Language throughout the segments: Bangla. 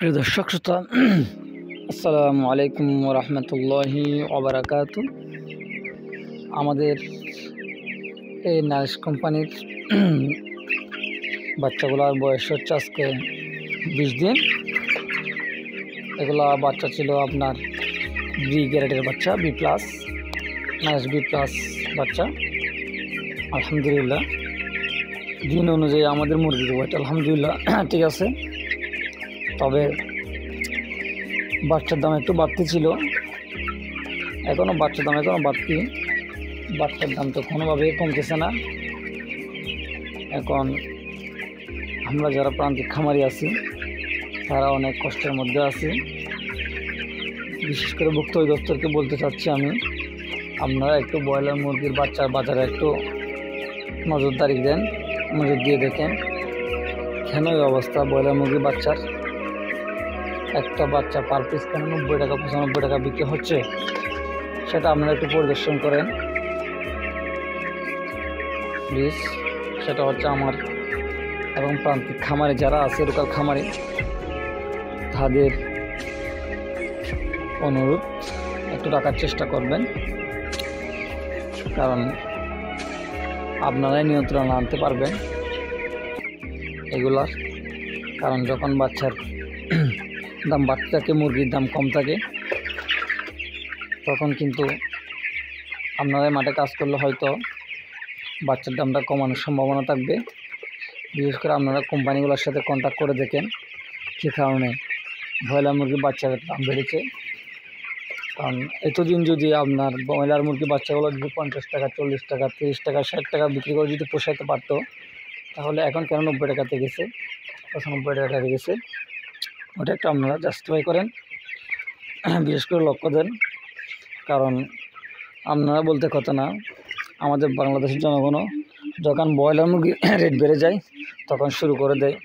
প্রিয় দর্শক শ্রোতা, আসসালামু আলাইকুম রহমতুল্লাহি ওবারাকাত। আমাদের এই নার্স কোম্পানির বাচ্চাগুলোর বয়স হচ্ছে আজকে 20 দিন। এগুলা বাচ্চা ছিল আপনার বি গ্রেডের বাচ্চা, B plus, nurse B plus বাচ্চা। আলহামদুলিল্লাহ দিন অনুযায়ী আমাদের মুরগির ওয়েট আলহামদুলিল্লাহ ঠিক আছে। তবে বাচ্চার দাম একটু বাড়তি ছিল, এখনও বাচ্চার দাম বাড়তি। বাচ্চার দাম তো কোনোভাবেই কমতেছে না। এখন আমরা যারা প্রান্তিক খামারি আছি তারা অনেক কষ্টের মধ্যে আছি। বিশেষ করে ভুক্ত অধিদপ্তরকে বলতে চাচ্ছি আমি, আপনারা একটু ব্রয়লার মুরগির বাচ্চার বাজারে একটু নজরদারি দেন, নজর দিয়ে দেখেন কেন এই অবস্থা। ব্রয়লার মুরগির বাচ্চার একটা বাচ্চা পার পিস কেন 90 টাকা 95 টাকা বিক্রি হচ্ছে, সেটা আপনারা একটু পরিদর্শন করেন প্লিজ। সেটা হচ্ছে আমার এবং প্রান্তিক খামারে যারা আছে, লোকাল খামারে, তাদের অনুরোধ একটু রাখার চেষ্টা করবেন, কারণ আপনারাই নিয়ন্ত্রণ আনতে পারবেন এগুলার। কারণ যখন বাচ্চার দাম বাড়তে থাকে, মুরগির দাম কম থাকে, তখন কিন্তু আপনারাই মাঠে কাজ করলে হয়তো বাচ্চার দামটা কমানোর সম্ভাবনা থাকবে। বিশেষ করে আপনারা কোম্পানিগুলোর সাথে কন্ট্যাক্ট করে দেখেন কী কারণে ব্রয়লার মুরগির বাচ্চার দাম বেড়েছে। কারণ এতদিন যদি আপনার ব্রয়লার মুরগির বাচ্চাগুলো যদি 50 টাকা 40 টাকা 30 টাকা 60 টাকা বিক্রি করে যদি পোষাইতে পারতো, তাহলে এখন কেন 90 টাকাতে গেছে, 95 টাকাতে গেছে, ওটা একটু আপনারা জাস্টিফাই করেন, বিশেষ করে লক্ষ্য দেন। কারণ আপনারা বলতে কথা না, আমাদের বাংলাদেশের জনগণও যখন ব্রয়লার মুরগির রেট বেড়ে যায় তখন শুরু করে দেয়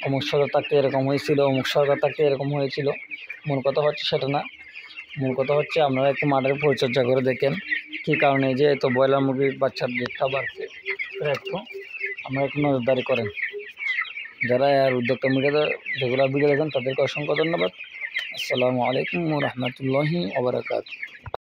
অমুক সরকার থাকতে এরকম হয়েছিল, অমুক সরকার থাকতে এরকম হয়েছিল। মূল কথা হচ্ছে সেটা না, মূল কথা হচ্ছে আপনারা একটু মাঠের পরিচর্যা করে দেখেন কী কারণে যে এত ব্রয়লার মুরগির বাচ্চার রেটটা বাড়ছে, একটু আপনারা একটু নজরদারি করেন। যারা আর উদ্যোক্তা মিডিয়াতে রেগুলার ভিডিও দেখেন তাদেরকে অসংখ্য ধন্যবাদ। আসসালামু আলাইকুম রহমতুল্লাহি ওয়া বারাকাতুহু।